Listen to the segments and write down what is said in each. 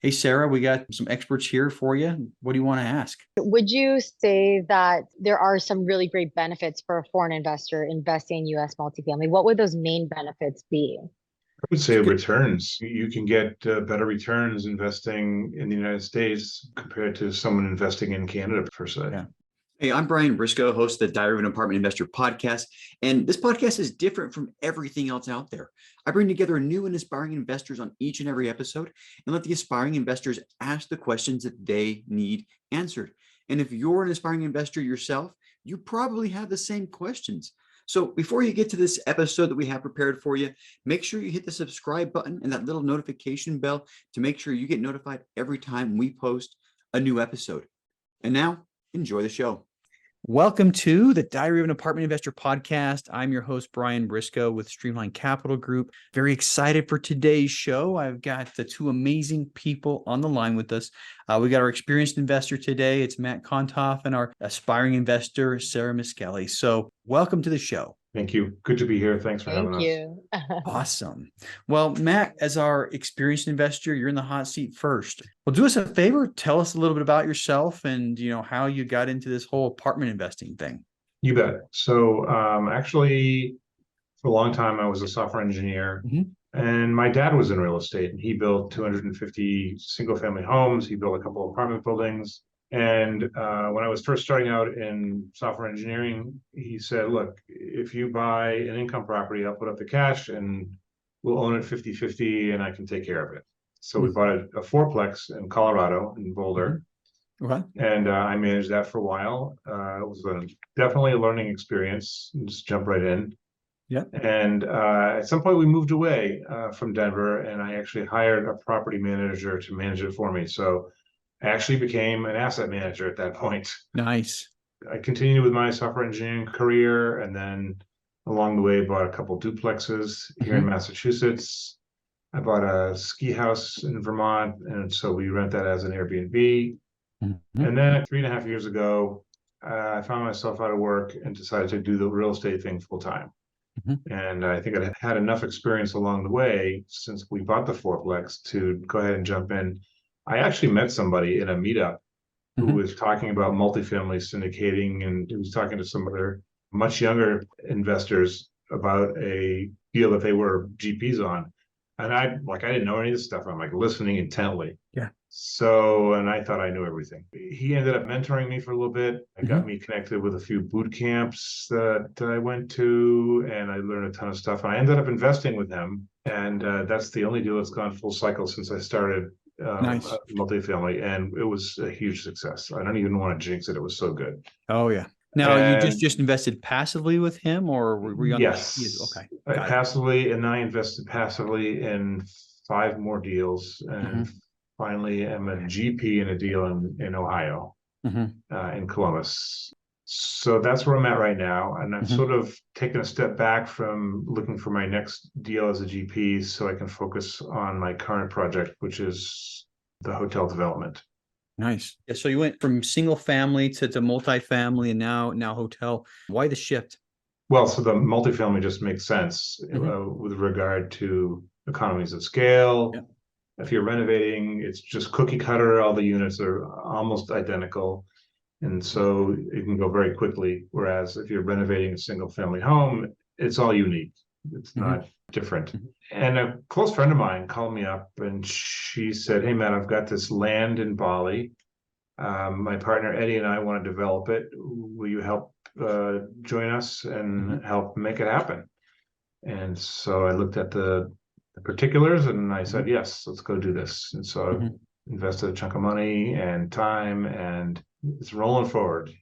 Hey, Sarah, we got some experts here for you. What do you want to ask? Would you say that there are some really great benefits for a foreign investor investing in US multifamily? What would those main benefits be? I would It's say good. returns. You can get better returns investing in the United States compared to someone investing in Canada, per se. Yeah. Hey, I'm Brian Briscoe, host of the Diary of an Apartment Investor podcast. And this podcast is different from everything else out there. I bring together new and inspiring investors on each and every episode and let the aspiring investors ask the questions that they need answered. And if you're an aspiring investor yourself, you probably have the same questions. So before you get to this episode that we have prepared for you, make sure you hit the subscribe button and that little notification bell to make sure you get notified every time we post a new episode. And now, enjoy the show. Welcome to the Diary of an Apartment Investor podcast. I'm your host, Brian Briscoe with Streamline Capital Group. Very excited for today's show. I've got the two amazing people on the line with us. We got our experienced investor today. It's Matt Kontoff and our aspiring investor, Sarah Miskelly. So welcome to the show. Thank you. Good to be here. Thanks for having Thank us. you. Awesome. Well, Matt, as our experienced investor, you're in the hot seat first. Well, do us a favor, tell us a little bit about yourself and how you got into this whole apartment investing thing. You bet. So actually, for a long time, I was a software engineer, and my dad was in real estate, and he built 250 single-family homes. He built a couple of apartment buildings. And when I was first starting out in software engineering, he said, look, if you buy an income property, I'll put up the cash and we'll own it 50-50 and I can take care of it. So we bought a fourplex in Colorado, in Boulder. Okay. And I managed that for a while. It was definitely a learning experience. Just jump right in. Yeah. And at some point we moved away from Denver, and I actually hired a property manager to manage it for me. So I actually became an asset manager at that point. Nice. I continued with my software engineering career, and then along the way bought a couple duplexes here in Massachusetts. I bought a ski house in Vermont, and so we rent that as an Airbnb. And then 3.5 years ago, I found myself out of work and decided to do the real estate thing full time. And I think I had enough experience along the way since we bought the fourplex to go ahead and jump in. I actually met somebody in a meetup who was talking about multifamily syndicating, and he was talking to some other much younger investors about a deal that they were GPs on. And I didn't know any of this stuff. I'm listening intently. Yeah. So, and I thought I knew everything. He ended up mentoring me for a little bit. It got me connected with a few boot camps that I went to, and I learned a ton of stuff. And I ended up investing with him. And that's the only deal that's gone full cycle since I started Nice. multifamily. And it was a huge success. I don't even want to jinx it. It was so good. Oh, yeah. Now, you And just invested passively with him, or were you on yes, Okay. Passively, and I invested passively in 5 more deals, and finally am a GP in a deal in Ohio, in Columbus. So that's where I'm at right now, and I've sort of taken a step back from looking for my next deal as a GP so I can focus on my current project, which is the hotel development. Nice. Yeah, so you went from single family to multifamily and now hotel. Why the shift? Well, so the multifamily just makes sense with regard to economies of scale. Yeah. If you're renovating, it's just cookie cutter. All the units are almost identical. And so it can go very quickly. Whereas if you're renovating a single family home, it's all unique. It's not different. And a close friend of mine called me up and she said, hey, Matt, I've got this land in Bali. My partner, Eddie, and I want to develop it. Will you help join us and help make it happen? And so I looked at the particulars and I said, yes, let's go do this. And so I invested a chunk of money and time, and it's rolling forward.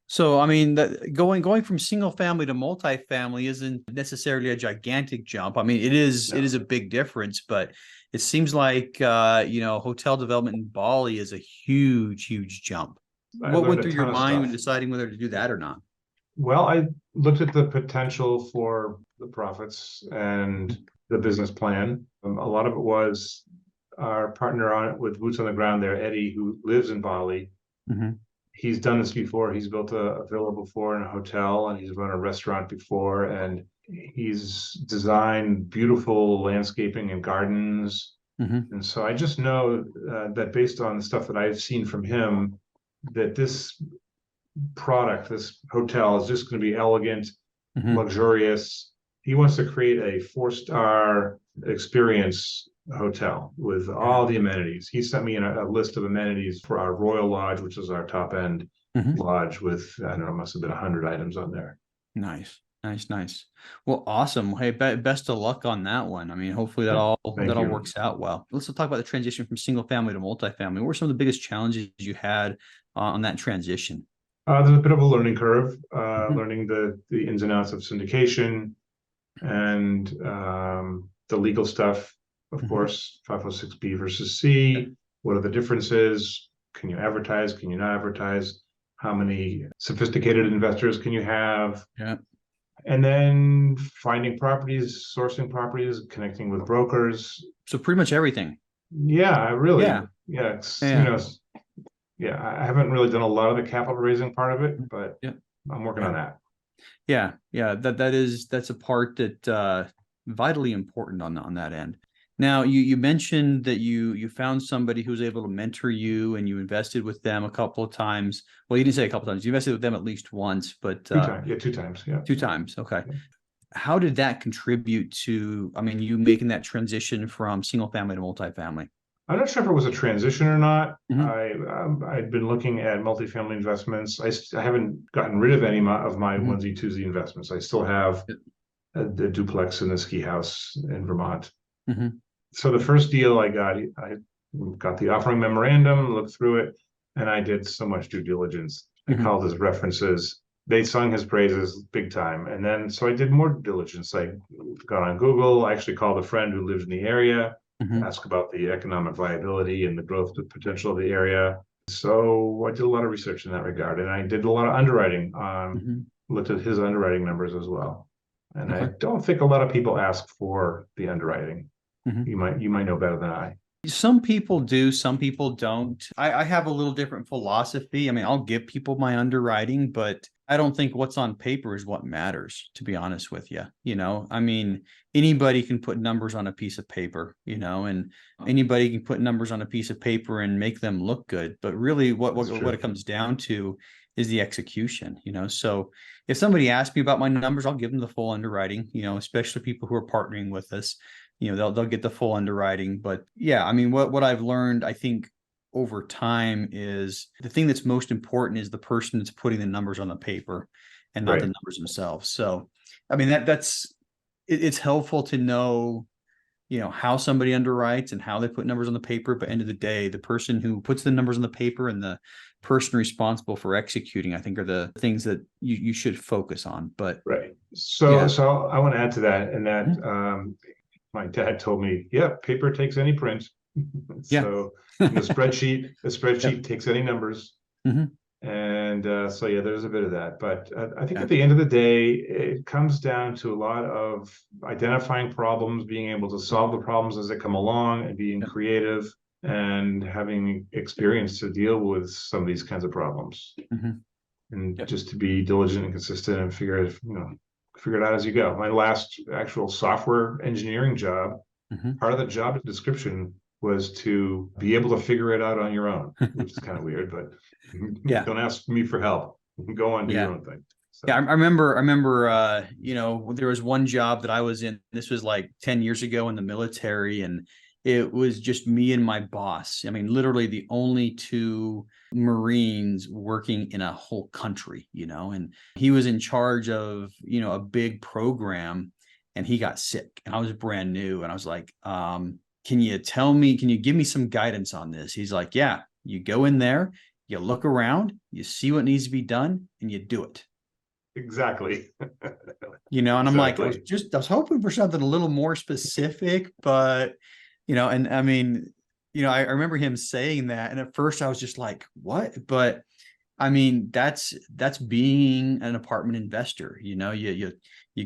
So, I mean, going from single family to multifamily isn't necessarily a gigantic jump. I mean, it is a big difference, but it seems like hotel development in Bali is a huge jump. What went through your mind when deciding whether to do that or not? Well, I looked at the potential for the profits and the business plan. A lot of it was our partner on it with boots on the ground there, Eddie, who lives in Bali. He's done this before. He's built a villa before and a hotel, and he's run a restaurant before, and he's designed beautiful landscaping and gardens And so I just know that based on the stuff that I've seen from him, that this product, this hotel, is just going to be elegant, luxurious. He wants to create a 4-star experience hotel with all the amenities. He sent me a list of amenities for our Royal Lodge, which is our top end lodge with, I don't know, must have been 100 items on there. Nice. Nice. Well, awesome. Hey, best of luck on that one. I mean, hopefully that all works out well. Let's talk about the transition from single family to multifamily. What were some of the biggest challenges you had on that transition? There's a bit of a learning curve, learning the ins and outs of syndication and the legal stuff, of course, 506B versus C. What are the differences? Can you advertise? Can you not advertise? How many sophisticated investors can you have? Yeah. And then finding properties, sourcing properties, connecting with brokers. So pretty much everything. Yeah, really. Yeah. You know, I haven't really done a lot of the capital raising part of it, but I'm working on that. Yeah. That's a part that vitally important on that end. Now, you mentioned that you found somebody who was able to mentor you and you invested with them a couple of times. Well, you didn't say a couple of times. You invested with them at least once, but 2 times. Yeah, 2 times. Yeah. 2 times. Okay. Yeah. How did that contribute to, I mean, you making that transition from single family to multifamily? I'm not sure if it was a transition or not. I'd been looking at multifamily investments. I haven't gotten rid of any of my onesie twosie investments. I still have the duplex in the ski house in Vermont. So the first deal I got the offering memorandum, looked through it, and I did so much due diligence. I called his references. They sung his praises big time. And then, so I did more diligence. I got on Google. I actually called a friend who lived in the area, asked about the economic viability and the growth potential of the area. So I did a lot of research in that regard. And I did a lot of underwriting, looked at his underwriting numbers as well. And I don't think a lot of people ask for the underwriting. You might know better than I. Some people do, some people don't. I have a little different philosophy. I mean, I'll give people my underwriting, but I don't think what's on paper is what matters, to be honest with you. You know, I mean, anybody can put numbers on a piece of paper, you know, and anybody can put numbers on a piece of paper and make them look good. But really what it comes down to is the execution, you know. So if somebody asks me about my numbers, I'll give them the full underwriting, you know, especially people who are partnering with us. You know, they'll get the full underwriting. But yeah, I mean, what I've learned, I think, over time is the thing that's most important is the person that's putting the numbers on the paper and not the numbers themselves. So, I mean, it's helpful to know, you know, how somebody underwrites and how they put numbers on the paper. But end of the day, the person who puts the numbers on the paper and the person responsible for executing, I think, are the things that you should focus on. But so I want to add to that, and that my dad told me, paper takes any print. So the spreadsheet takes any numbers. And so there's a bit of that. But I think at the end of the day, it comes down to a lot of identifying problems, being able to solve the problems as they come along, and being creative and having experience to deal with some of these kinds of problems. And just to be diligent and consistent and figure it out as you go. My last actual software engineering job, part of the job description was to be able to figure it out on your own, which is kind of weird, but don't ask me for help. Go on, do your own thing. So. Yeah, I remember, you know, there was one job that I was in, this was like 10 years ago in the military, and it was just me and my boss. I mean, literally the only 2 Marines working in a whole country, you know, and he was in charge of, you know, a big program, and he got sick and I was brand new. And I was like, can you give me some guidance on this? He's like, yeah, you go in there, you look around, you see what needs to be done, and you do it. Exactly. You know, and I'm like, I was hoping for something a little more specific, but, you know, and I mean, you know, I remember him saying that, and at first I was just like, what? But I mean, that's being an apartment investor. You know, you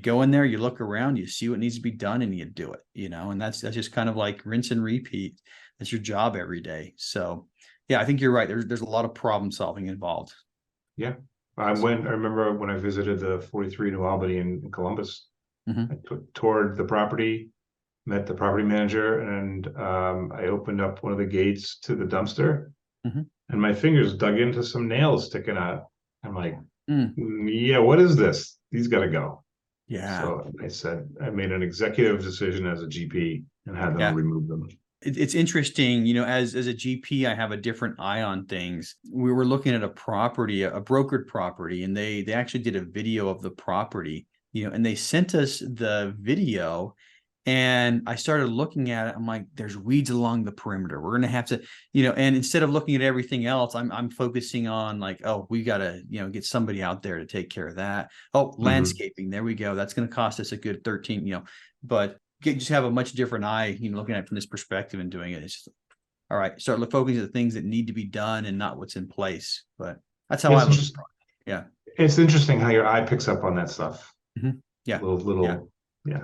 go in there, you look around, you see what needs to be done, and you do it, you know, and that's just kind of like rinse and repeat. That's your job every day. So yeah, I think you're right. There's a lot of problem solving involved. Yeah. I remember when I visited the 43 New Albany in Columbus, I toured the property, met the property manager, and I opened up one of the gates to the dumpster, Mhm. and my fingers dug into some nails sticking out. I'm like, Mm. yeah, what is this? These got to go. Yeah. So I made an executive decision as a GP and had them Yeah. remove them. It's interesting, as a GP, I have a different eye on things. We were looking at a property, a brokered property, and they actually did a video of the property, and they sent us the video. And I started looking at it. I'm like, there's weeds along the perimeter. We're going to have to, and instead of looking at everything else, I'm focusing on like, oh, we got to, get somebody out there to take care of that. Oh, landscaping. There we go. That's going to cost us a good 13, but just have a much different eye, looking at it from this perspective and doing it. It's just, all right, start focusing on the things that need to be done and not what's in place. But that's how I look at it. Yeah. It's interesting how your eye picks up on that stuff. Mm-hmm. Yeah. Yeah.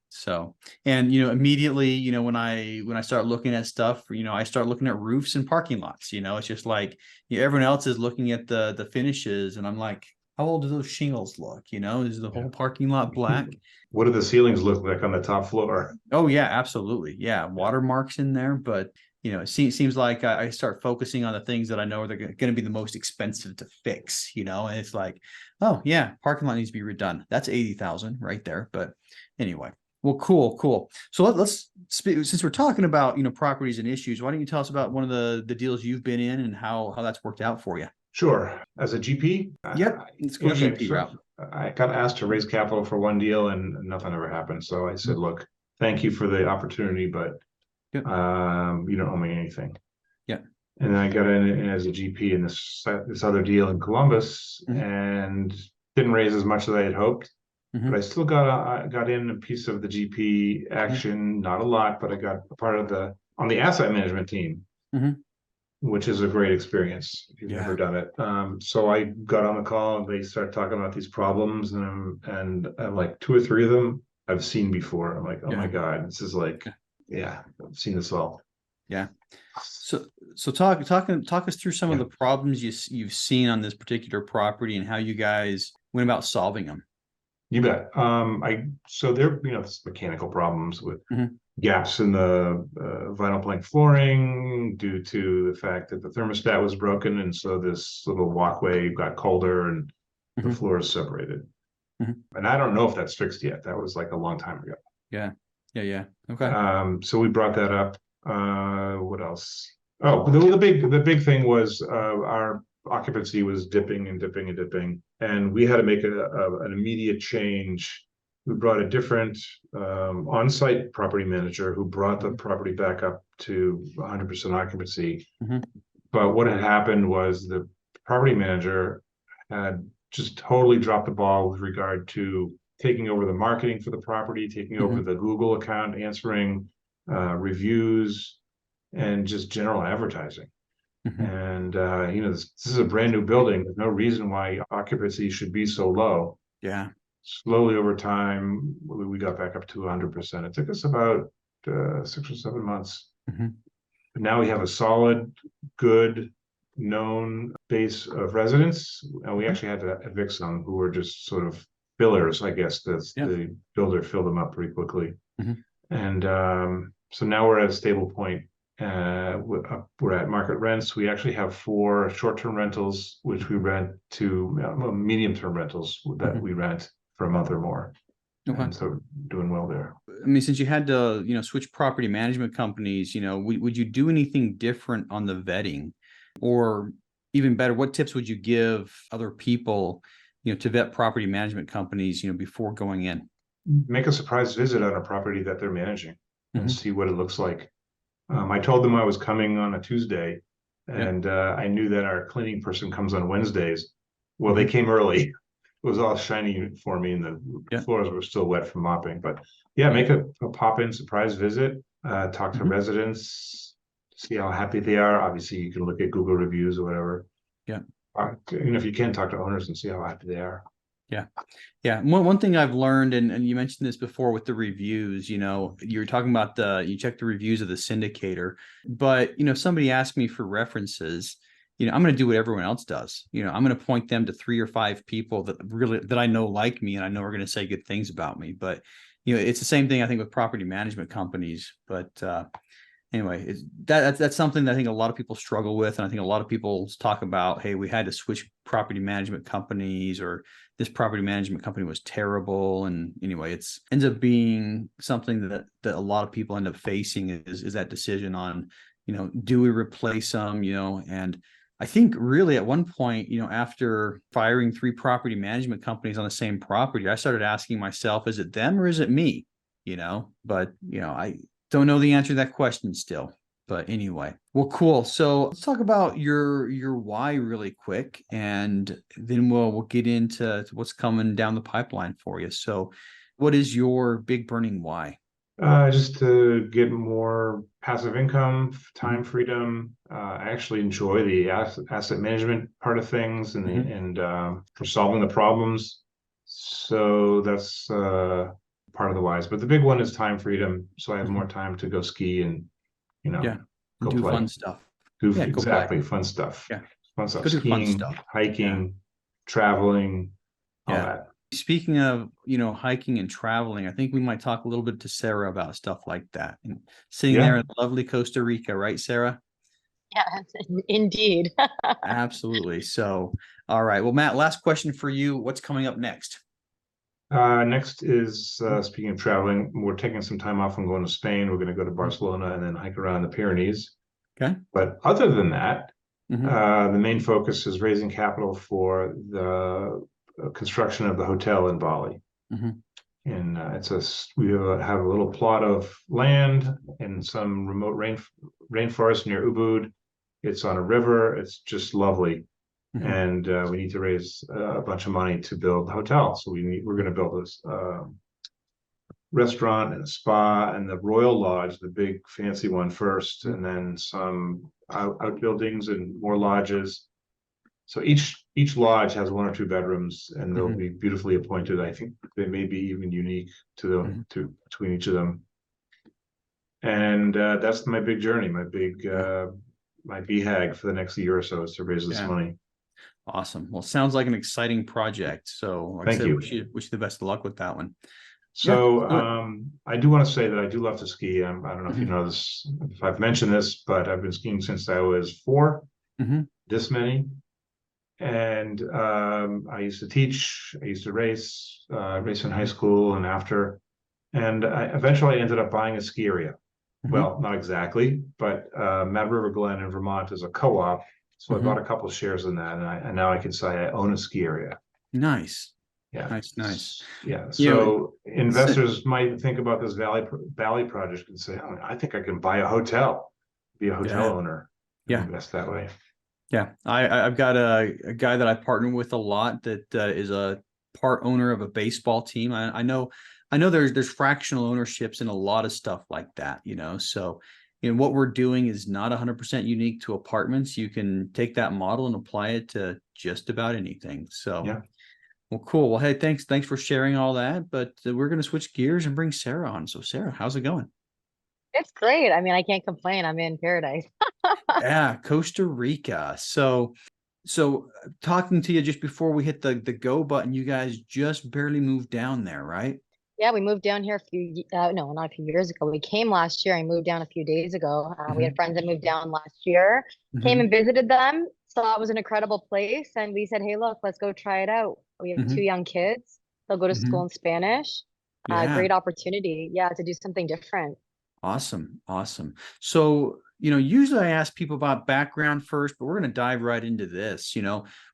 So, and immediately, when I start looking at stuff, I start looking at roofs and parking lots. It's just like everyone else is looking at the finishes, and I'm like, how old do those shingles look? Is the whole parking lot black? What do the ceilings look like on the top floor? Oh yeah, absolutely. Yeah, watermarks in there, but it seems like I start focusing on the things that I know are going to be the most expensive to fix. And it's like, oh yeah, parking lot needs to be redone. That's 80,000 right there. But anyway. Well, cool. So let's speak, since we're talking about, properties and issues, why don't you tell us about one of the deals you've been in and how that's worked out for you? Sure. As a GP? Yep. Let's go GP route. I got asked to raise capital for one deal and nothing ever happened. So I said, look, thank you for the opportunity, but you don't owe me anything. Yeah. And then I got in as a GP in this other deal in Columbus and didn't raise as much as I had hoped. But I still got in a piece of the GP action, not a lot, but I got a part of on the asset management team, which is a great experience if you've never done it. So I got on the call and they started talking about these problems, and like two or three of them I've seen before. I'm like, oh my God, this is like, I've seen this all. Yeah. So talk us through some of the problems you've seen on this particular property and how you guys went about solving them. You bet. So there, mechanical problems with gaps in the vinyl plank flooring due to the fact that the thermostat was broken, and so this little walkway got colder and the floor is separated. And I don't know if that's fixed yet. That was like a long time ago. Yeah. Okay. So we brought that up. What else? Oh, the big thing was our occupancy was dipping, and we had to make an immediate change. We brought a different on-site property manager who brought the property back up to 100% occupancy. But what had happened was the property manager had just totally dropped the ball with regard to taking over the marketing for the property, taking over the Google account, answering reviews, and just general advertising. And this is a brand new building. There's no reason why occupancy should be so low. Yeah. Slowly over time, we got back up to 100%. It took us about 6 or 7 months. But now we have a solid, good, known base of residents, and we actually had to evict some who were just sort of fillers, I guess. The builder filled them up pretty quickly. And so now we're at a stable point. We're at market rents. We actually have 4 short-term rentals, which we rent to medium-term rentals that we rent for a month or more. Okay. And so doing well there. I mean, since you had to, switch property management companies, would you do anything different on the vetting? Or even better, what tips would you give other people, to vet property management companies, before going in? Make a surprise visit on a property that they're managing and see what it looks like. I told them I was coming on a Tuesday, and I knew that our cleaning person comes on Wednesdays. Well, they came early. It was all shiny for me, and the floors were still wet from mopping. But make a pop-in surprise visit, talk to residents, see how happy they are. Obviously, you can look at Google reviews or whatever. Yeah. If you can, talk to owners and see how happy they are. Yeah. One thing I've learned, and you mentioned this before with the reviews, you were talking about you check the reviews of the syndicator, but, somebody asked me for references, I'm going to do what everyone else does. I'm going to point them to 3 or 5 people that I know like me and I know are going to say good things about me. But, it's the same thing I think with property management companies, but anyway, that's something that I think a lot of people struggle with. And I think a lot of people talk about, hey, we had to switch property management companies, or this property management company was terrible. And anyway, ends up being something that a lot of people end up facing is that decision on, do we replace them, and I think really at one point, after firing 3 property management companies on the same property, I started asking myself, is it them or is it me? But I don't know the answer to that question still. But anyway, well, cool. So let's talk about your why really quick, and then we'll get into what's coming down the pipeline for you. So what is your big burning why? Just to get more passive income, time freedom. I actually enjoy the asset management part of things, and for solving the problems. So that's part of the whys. But the big one is time freedom, so I have more time to go ski and go do play. fun stuff. Exactly, go play. fun stuff. Yeah, fun stuff. go do fun Skiing, stuff. hiking, traveling, all that. Speaking of, hiking and traveling, I think we might talk a little bit to Sarah about stuff like that. And sitting there in lovely Costa Rica, right, Sarah? Yeah, indeed. Absolutely. So, all right. Well, Matt, last question for you. What's coming up next? Next is, speaking of traveling, we're taking some time off and going to Spain. We're going to go to Barcelona and then hike around the Pyrenees. Okay. But other than that, the main focus is raising capital for the construction of the hotel in Bali. And we have a little plot of land in some remote rainforest near Ubud. It's on a river. It's just lovely. And we need to raise a bunch of money to build the hotel. So we're going to build this restaurant and a spa and the Royal Lodge, the big fancy one first, and then some outbuildings and more lodges. So each lodge has 1 or 2 bedrooms, and they'll be beautifully appointed. I think they may be even unique to between each of them. And that's my big journey, my BHAG for the next year or so, is to raise this money. Awesome. Well, sounds like an exciting project. So like I said, wish you the best of luck with that one. So I do want to say that I do love to ski. I don't know if you know this, if I've mentioned this, but I've been skiing since I was 4, this many. And I used to teach, I used to race in high school and after. And I eventually ended up buying a ski area. Well, not exactly, but Mad River Glen in Vermont is a co-op. So I bought a couple of shares in that, and now I can say I own a ski area. Nice. Yeah. Nice. Yeah. So investors might think about this Valley project and say, oh, I think I can buy a hotel, be a hotel owner, and invest that way. Yeah. I've got a guy that I partner with a lot that is a part owner of a baseball team. I know there's fractional ownerships in a lot of stuff like that, so what we're doing is not 100% unique to apartments. You can take that model and apply it to just about anything. So, well, cool. Well, hey, thanks for sharing all that. But we're going to switch gears and bring Sarah on. So, Sarah, how's it going? It's great. I mean, I can't complain. I'm in paradise. Yeah, Costa Rica. So talking to you just before we hit the go button, you guys just barely moved down there, right? Yeah, we moved down here no, not a few years ago. We came last year and moved down a few days ago. We had friends that moved down last year, came and visited them. Saw it was an incredible place. And we said, hey, look, let's go try it out. We have 2 young kids. They'll go to school in Spanish. Great opportunity. Yeah, to do something different. Awesome. So, usually I ask people about background first, but we're going to dive right into this.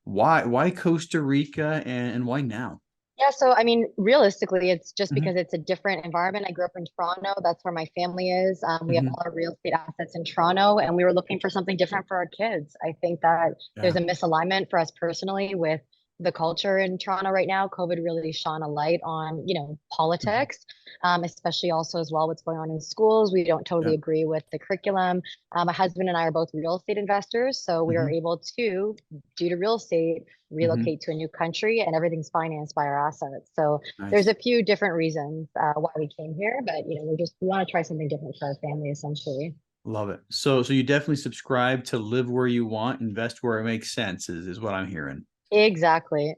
Why Costa Rica and why now? Yeah, so I mean, realistically, it's just because it's a different environment. I grew up in Toronto. That's where my family is. We have all our real estate assets in Toronto, and we were looking for something different for our kids. I think that there's a misalignment for us personally with the culture in Toronto right now. COVID really shone a light on, politics, especially also as well what's going on in schools. We don't totally agree with the curriculum. My husband and I are both real estate investors, so we are able to, due to real estate, relocate to a new country, and everything's financed by our assets. So there's a few different reasons why we came here, but we want to try something different for our family, essentially. Love it. So you definitely subscribe to live where you want, invest where it makes sense, is what I'm hearing. Exactly.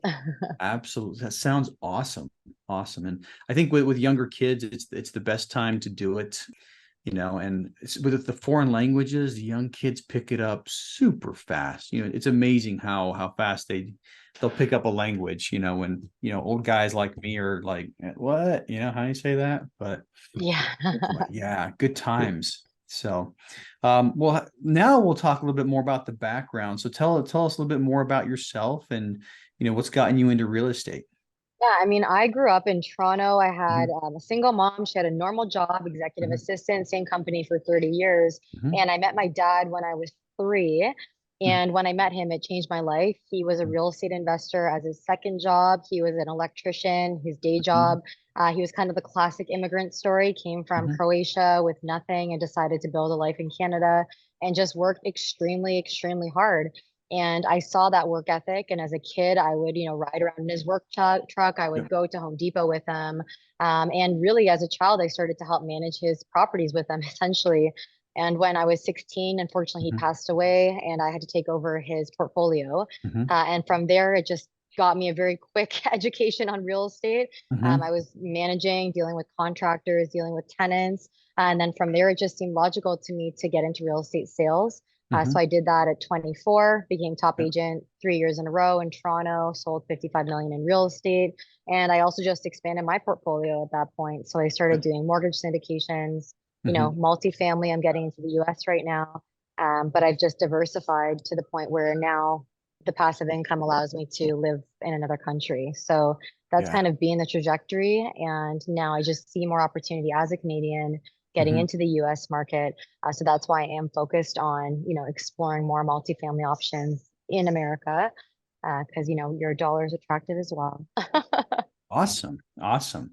Absolutely. That sounds awesome. Awesome. And I think with younger kids, it's the best time to do it, and with the foreign languages, the young kids pick it up super fast. It's amazing how fast they'll pick up a language, when, old guys like me are like, what, how do you say that? But Yeah. yeah, good times. So, well, now we'll talk a little bit more about the background. So tell us a little bit more about yourself and, what's gotten you into real estate. Yeah, I mean, I grew up in Toronto. I had Mhm, a single mom. She had a normal job, executive mhm, assistant, same company for 30 years. mhm, And I met my dad when I was 3. mhm, And when I met him, it changed my life. He was a real estate investor as his second job. He was an electrician, his day mhm, job. He was kind of the classic immigrant story, came from mhm, Croatia with nothing and decided to build a life in Canada and just worked extremely, extremely hard. And I saw that work ethic. And as a kid, I would, ride around in his work truck. I yeah, would go to Home Depot with him. And really, as a child, I started to help manage his properties with him, essentially. And when I was 16, unfortunately, he mhm, passed away, and I had to take over his portfolio. mhm, And from there, it just got me a very quick education on real estate. mhm, I was managing, dealing with contractors, dealing with tenants. And then from there, it just seemed logical to me to get into real estate sales. mhm, So I did that at 24, became top yeah, agent 3 years in a row in Toronto, sold 55 million in real estate. And I also just expanded my portfolio at that point. So I yeah, started doing mortgage syndications, mhm, multifamily. I'm getting into the US right now. But I've just diversified to the point where now the passive income allows me to live in another country. So that's yeah, kind of been the trajectory. And now I just see more opportunity as a Canadian getting mhm, into the US market. So that's why I am focused on, exploring more multifamily options in America, because, your dollar is attractive as well. awesome, awesome.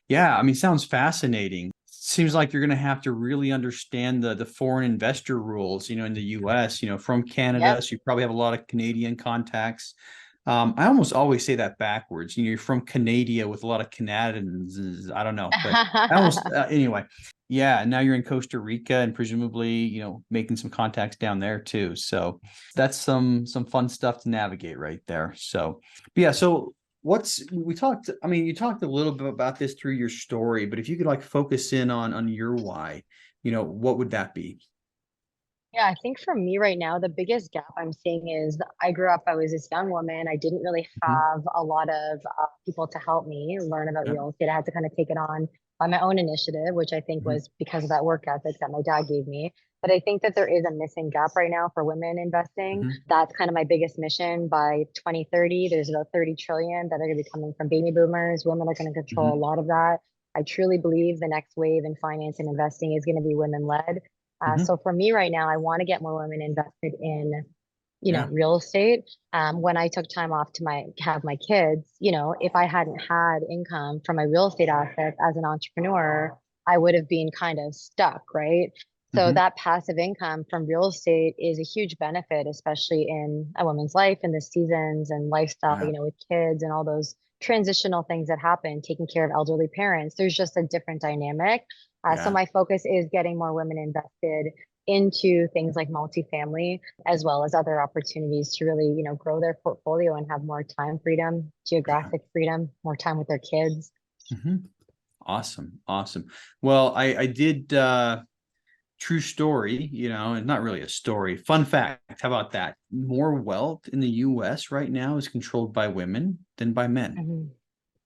Yeah, I mean, sounds fascinating. Seems like you're going to have to really understand the foreign investor rules, in the US, from Canada. Yep. So you probably have a lot of Canadian contacts. I almost always say that backwards. You're from Canada with a lot of Canadians. I don't know, but I almost anyway. Yeah, now you're in Costa Rica and presumably, making some contacts down there too. So that's some fun stuff to navigate right there. So, but yeah, so we talked, I mean, you talked a little bit about this through your story, but if you could like focus in on your why, what would that be? Yeah, I think for me right now, the biggest gap I'm seeing is I grew up, I was this young woman. I didn't really Mhm. have a lot of people to help me learn about Yeah. real estate. I had to kind of take it on by my own initiative, which I think Mhm. was because of that work ethic that my dad gave me. But I think that there is a missing gap right now for women investing. Mhm. That's kind of my biggest mission by 2030. There's about 30 trillion that are going to be coming from baby boomers. Women are going to control a Mhm. lot of that. I truly believe the next wave in finance and investing is going to be women led. Mhm. So for me right now, I want to get more women invested in, Yeah. real estate. When I took time off to have my kids, if I hadn't had income from my real estate assets as an entrepreneur, I would have been kind of stuck, right? So Mhm. that passive income from real estate is a huge benefit, especially in a woman's life and the seasons and lifestyle, Yeah. with kids and all those transitional things that happen, taking care of elderly parents. There's just a different dynamic. So Yeah. my focus is getting more women invested into things like multifamily, as well as other opportunities to really, grow their portfolio and have more time freedom, Yeah. geographic freedom, more time with their kids. Mhm. Awesome. Awesome. Well, I did true story, and not really a story. Fun fact. How about that? More wealth in the US right now is controlled by women than by men. Mhm.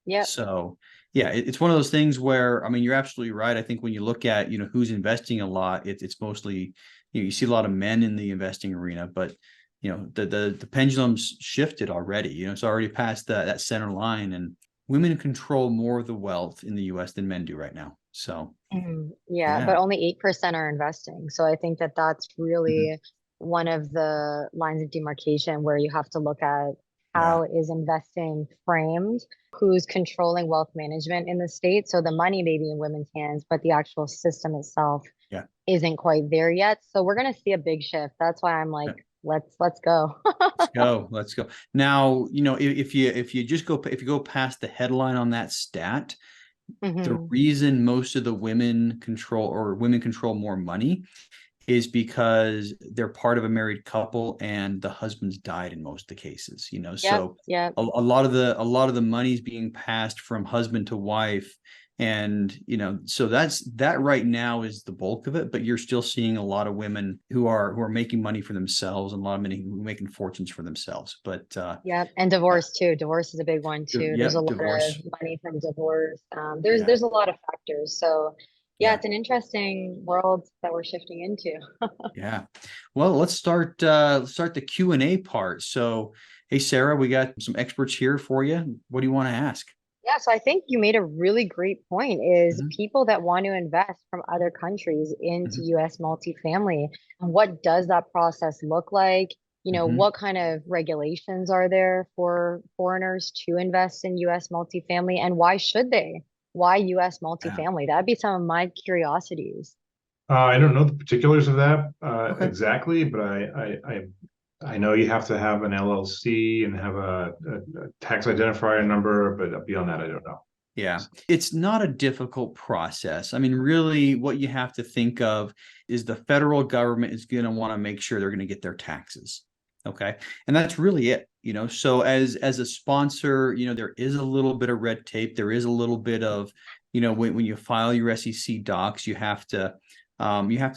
Yep. So yeah, it's one of those things where, I mean, you're absolutely right. I think when you look at, who's investing a lot, it's mostly, you see a lot of men in the investing arena, but the pendulum's shifted already. It's already past that center line, and women control more of the wealth in the US than men do right now. So Yeah, but yeah. only 8% are investing. So I think that that's Mhm. really one of the lines of demarcation where you have to look at Yeah. how is investing framed, who's controlling wealth management in the state. So the money may be in women's hands, but the actual system itself Yeah. isn't quite there yet. So we're gonna see a big shift. That's why I'm like, Yeah. let's go. Let's go. Let's go. Now, if you go past the headline on that stat, the Hmm. reason most of the women control more money is because they're part of a married couple and the husband's died in most of the cases, so a lot of the money is being passed from husband to wife. And, so that right now is the bulk of it, but you're still seeing a lot of women who are making money for themselves, and a lot of men who are making fortunes for themselves. But and divorce too. Divorce is a big one too. There's a lot divorce. of money from divorce. There's a lot of factors. So it's an interesting world that we're shifting into. Yeah. Well, let's start the Q&A part. So, hey, Sarah, we got some experts here for you. What do you want to ask? Yeah, so I think you made a really great point is people that want to invest from other countries into US multifamily. And what does that process look like? What kind of regulations are there for foreigners to invest in US multifamily, and why should they? Why US multifamily? That'd be some of my curiosities. I don't know the particulars of that Okay. exactly, but I know you have to have an LLC and have a tax identifier number, but beyond that, I don't know. Yeah, it's not a difficult process. I mean, really, what you have to think of is the federal government is going to want to make sure they're going to get their taxes. Okay. And that's really it. So as a sponsor, there is a little bit of red tape. There is a little bit of, when you file your SEC docs, you have to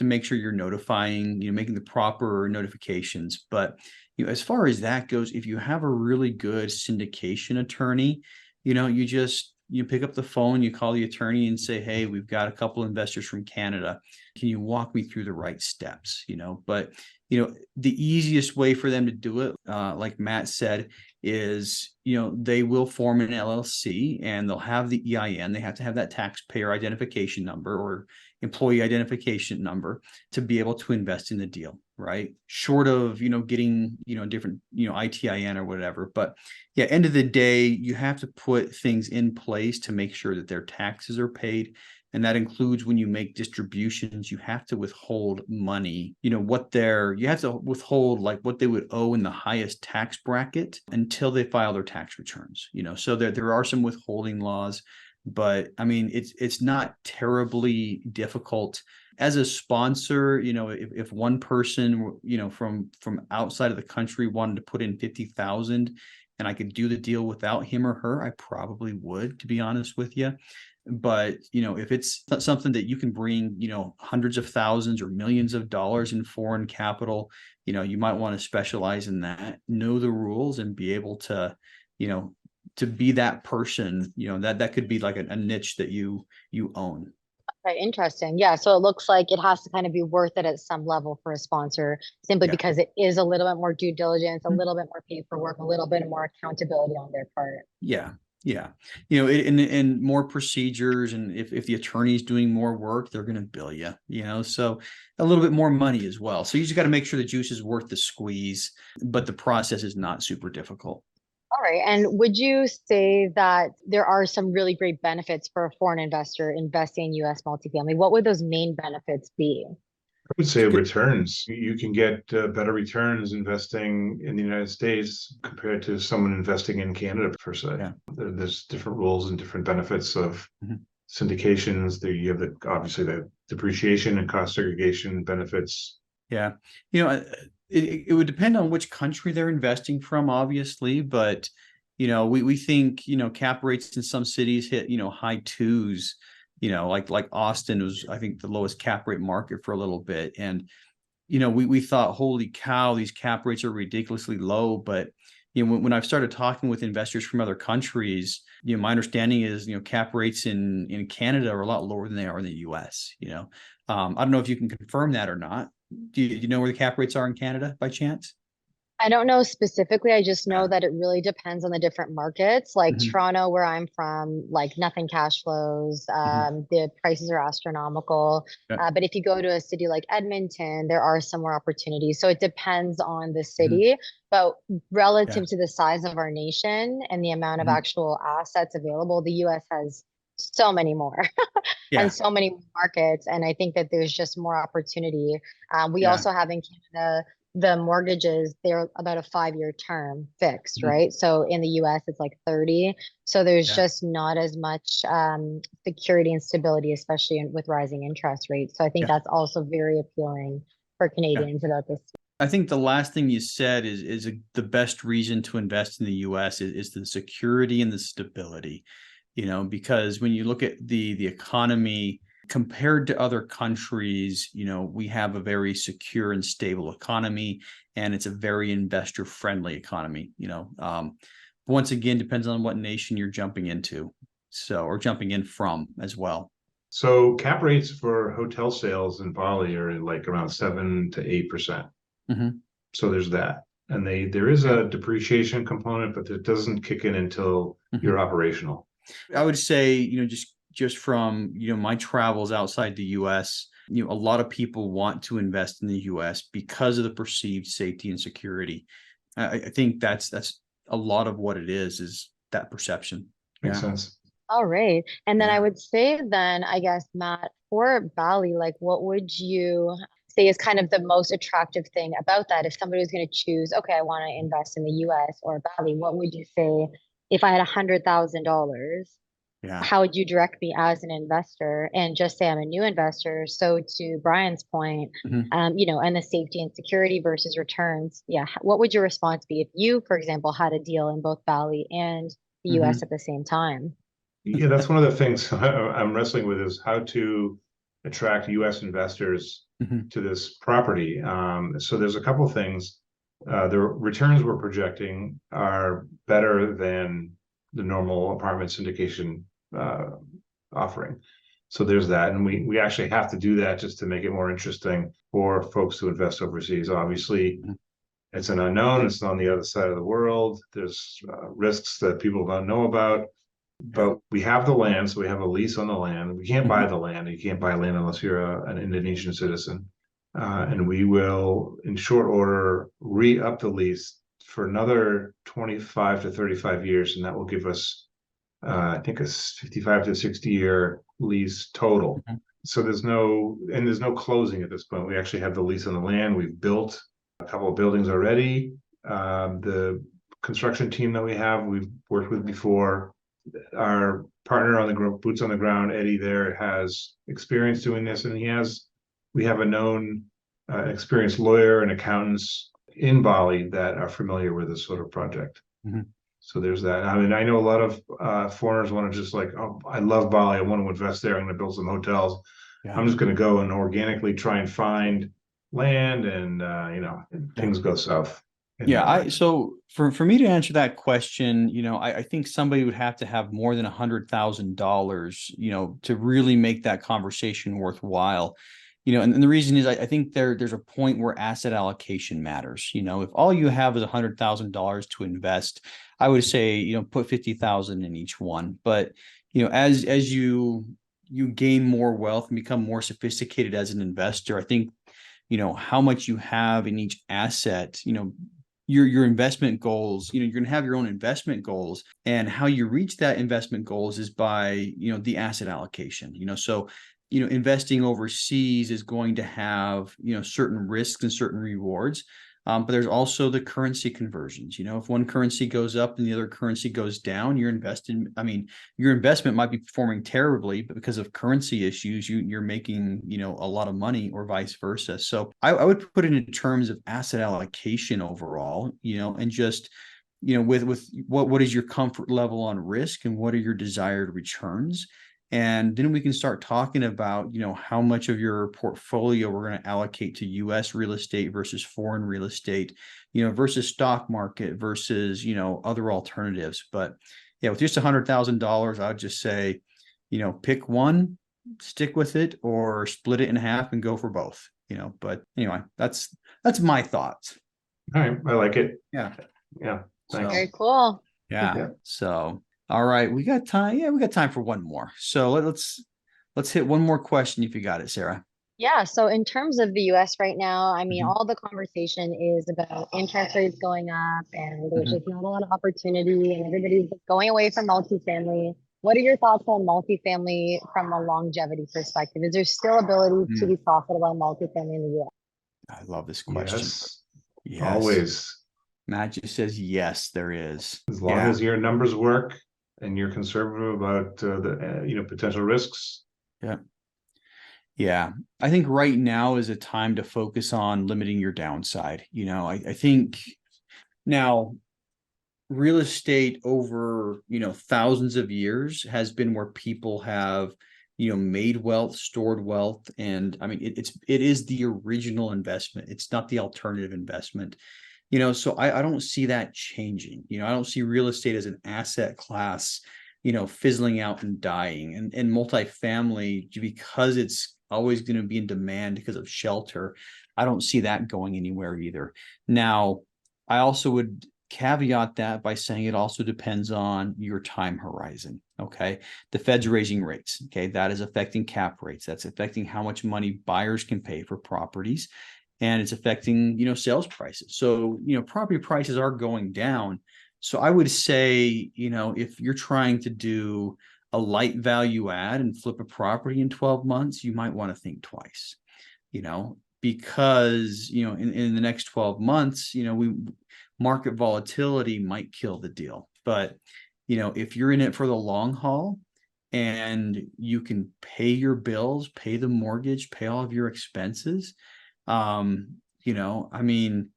make sure you're notifying, making the proper notifications. But, as far as that goes, if you have a really good syndication attorney, you pick up the phone, you call the attorney and say, hey, we've got a couple investors from Canada. Can you walk me through the right steps? But the easiest way for them to do it, like Matt said, is, they will form an LLC and they'll have the EIN. They have to have that taxpayer identification number or employee identification number to be able to invest in the deal, right? Short of, getting, different, ITIN or whatever. But yeah, end of the day, you have to put things in place to make sure that their taxes are paid. And that includes when you make distributions, you have to withhold money, you have to withhold like what they would owe in the highest tax bracket until they file their tax returns, so there are some withholding laws, but I mean, it's not terribly difficult. As a sponsor, if one person, from outside of the country wanted to put in 50,000 and I could do the deal without him or her, I probably would, to be honest with you. But, if it's something that you can bring, hundreds of thousands or millions of dollars in foreign capital, you might want to specialize in that, know the rules, and be able to, to be that person, that could be like a niche that you own. Right, interesting. Yeah, so it looks like it has to kind of be worth it at some level for a sponsor, simply because it is a little bit more due diligence, a little bit more paperwork, a little bit more accountability on their part. Yeah. Yeah. And more procedures. And if the attorney is doing more work, they're going to bill you, so a little bit more money as well. So you just got to make sure the juice is worth the squeeze, but the process is not super difficult. All right. And would you say that there are some really great benefits for a foreign investor investing in US multifamily? What would those main benefits be? I would say returns. You can get better returns investing in the United States compared to someone investing in Canada, per se. Yeah. There's different rules and different benefits of syndications. You have obviously the depreciation and cost segregation benefits. Yeah. It would depend on which country they're investing from, obviously, but we think cap rates in some cities hit high twos. Like Austin was, I think, the lowest cap rate market for a little bit. And, we thought, holy cow, these cap rates are ridiculously low. But, when I've started talking with investors from other countries, my understanding is, cap rates in Canada are a lot lower than they are in the US. I don't know if you can confirm that or not. Do you know where the cap rates are in Canada by chance? I don't know specifically. I just know that it really depends on the different markets. Like Toronto, where I'm from, like nothing cash flows. The prices are astronomical. But if you go to a city like Edmonton, there are some more opportunities. So it depends on the city. But relative to the size of our nation and the amount of actual assets available, the US has so many more and so many markets. And I think that there's just more opportunity. We also have in Canada, the mortgages, they're about a 5-year term fixed, right? So in the US, it's like 30. So there's just not as much security and stability, especially with rising interest rates. So I think that's also very appealing for Canadians about this. I think the last thing you said is the best reason to invest in the U.S. is the security and the stability, because when you look at the economy compared to other countries, we have a very secure and stable economy, and it's a very investor friendly economy. Once again, depends on what nation you're jumping into, or jumping in from as well. So cap rates for hotel sales in Bali are like around 7 to 8%. Mm-hmm. So there's that. And there is a depreciation component, but it doesn't kick in until you're operational. I would say, just from, my travels outside the US, a lot of people want to invest in the US because of the perceived safety and security. I think that's a lot of what it is that perception. Makes sense. All right. And then I would say then, I guess, Matt, for Bali, like what would you say is kind of the most attractive thing about that? If somebody was going to choose, okay, I want to invest in the US or Bali, what would you say if I had $100,000? How would you direct me as an investor? And just say I'm a new investor. So to Brian's point, and the safety and security versus returns. Yeah. What would your response be if you, for example, had a deal in both Bali and the US at the same time? Yeah, that's one of the things I'm wrestling with is how to attract US investors to this property. So there's a couple of things. The returns we're projecting are better than the normal apartment syndication offering. So there's that. And we actually have to do that just to make it more interesting for folks to invest overseas. Obviously, it's an unknown. It's on the other side of the world. There's risks that people don't know about. But we have the land, so we have a lease on the land. We can't buy the land. You can't buy land unless you're an Indonesian citizen. And we will, in short order, re-up the lease for another 25 to 35 years. And that will give us, I think, a 55 to 60-year lease total. So there's no closing at this point. We actually have the lease on the land. We've built a couple of buildings already. The construction team that we have, we've worked with before. Our partner on the boots on the ground, Eddie, there has experience doing this, and we have a known experienced lawyer and accountants in Bali that are familiar with this sort of project. So there's that. I mean, I know a lot of foreigners want to just like, oh, I love Bali, I want to invest there, I'm going to build some hotels. I'm just going to go and organically try and find land, and things go south. So for me to answer that question, I think somebody would have to have more than $100,000, to really make that conversation worthwhile. And the reason is I think there's a point where asset allocation matters. If all you have is $100,000 to invest, I would say, put 50,000 in each one. But, as you gain more wealth and become more sophisticated as an investor, I think, how much you have in each asset, your investment goals, you're going to have your own investment goals, and how you reach that investment goals is by, the asset allocation, so, investing overseas is going to have, certain risks and certain rewards. But there's also the currency conversions. If one currency goes up and the other currency goes down, your investment might be performing terribly, but because of currency issues, you're making, a lot of money, or vice versa. So I would put it in terms of asset allocation overall, and just, with what is your comfort level on risk and what are your desired returns. And then we can start talking about, how much of your portfolio we're going to allocate to U.S. real estate versus foreign real estate, versus stock market versus, other alternatives. But yeah, with just $100,000, I would just say, pick one, stick with it, or split it in half and go for both. But anyway, that's my thoughts. All right, I like it. Yeah. Thanks. Very cool. Yeah. So. All right, we got time. Yeah, we got time for one more. So let's hit one more question if you got it, Sarah. Yeah. So in terms of the US right now, I mean, all the conversation is about interest rates going up, and there's just not a lot of opportunity, and everybody's going away from multifamily. What are your thoughts on multifamily from a longevity perspective? Is there still ability to be profitable in multifamily in the US? I love this question. Yes. Always. Matt just says yes, there is. As long as your numbers work and you're conservative about the potential risks. Yeah. Yeah, I think right now is a time to focus on limiting your downside. I think now real estate over, thousands of years has been where people have, made wealth, stored wealth. And I mean, it is the original investment. It's not the alternative investment. So I don't see that changing. I don't see real estate as an asset class, fizzling out and dying. And multifamily, because it's always going to be in demand because of shelter, I don't see that going anywhere either. Now, I also would caveat that by saying it also depends on your time horizon. Okay. The Fed's raising rates. Okay. That is affecting cap rates. That's affecting how much money buyers can pay for properties. And it's affecting, sales prices. So, property prices are going down. So I would say, if you're trying to do a light value add and flip a property in 12 months, you might want to think twice, because, in the next 12 months, market volatility might kill the deal. But, if you're in it for the long haul and you can pay your bills, pay the mortgage, pay all of your expenses, I mean,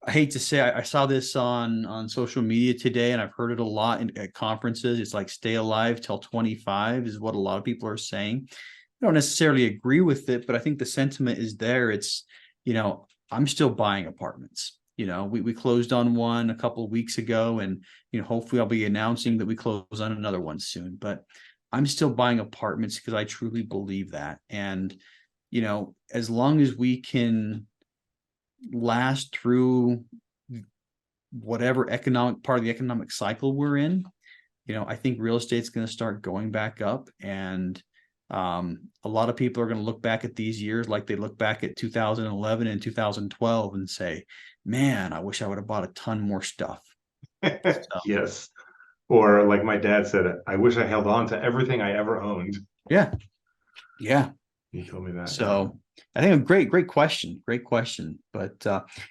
I hate to say, I saw this on social media today, and I've heard it a lot at conferences. It's like stay alive till 25 is what a lot of people are saying. I don't necessarily agree with it, but I think the sentiment is there. It's, I'm still buying apartments. We closed on one a couple of weeks ago, and, hopefully I'll be announcing that we close on another one soon, but I'm still buying apartments because I truly believe that. And, as long as we can last through whatever economic part of the economic cycle we're in, I think real estate's going to start going back up. And a lot of people are going to look back at these years like they look back at 2011 and 2012 and say, man, I wish I would have bought a ton more stuff. So, Yes. Or like my dad said, I wish I held on to everything I ever owned. yeah. He told me that. So I think a great question. But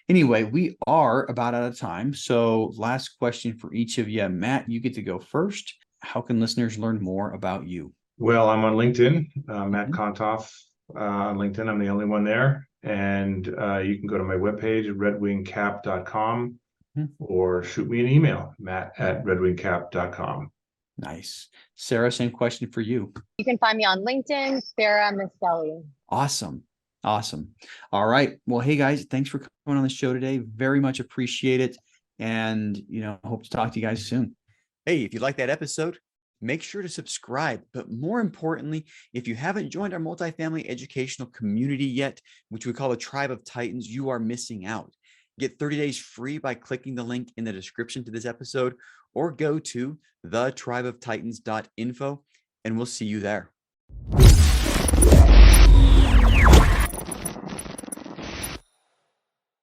anyway, we are about out of time. So last question for each of you. Matt, you get to go first. How can listeners learn more about you? Well, I'm on LinkedIn, Matt Kontoff on LinkedIn. I'm the only one there. And you can go to my webpage, redwingcap.com, or shoot me an email, matt@redwingcap.com. Nice. Sarah, same question for you. You can find me on LinkedIn, Sarah Miskelly. Awesome. All right. Well, hey guys, thanks for coming on the show today. Very much appreciate it. And, hope to talk to you guys soon. Hey, if you like that episode, make sure to subscribe. But more importantly, if you haven't joined our multifamily educational community yet, which we call the Tribe of Titans, you are missing out. Get 30 days free by clicking the link in the description to this episode, or go to thetribeoftitans.info, and we'll see you there.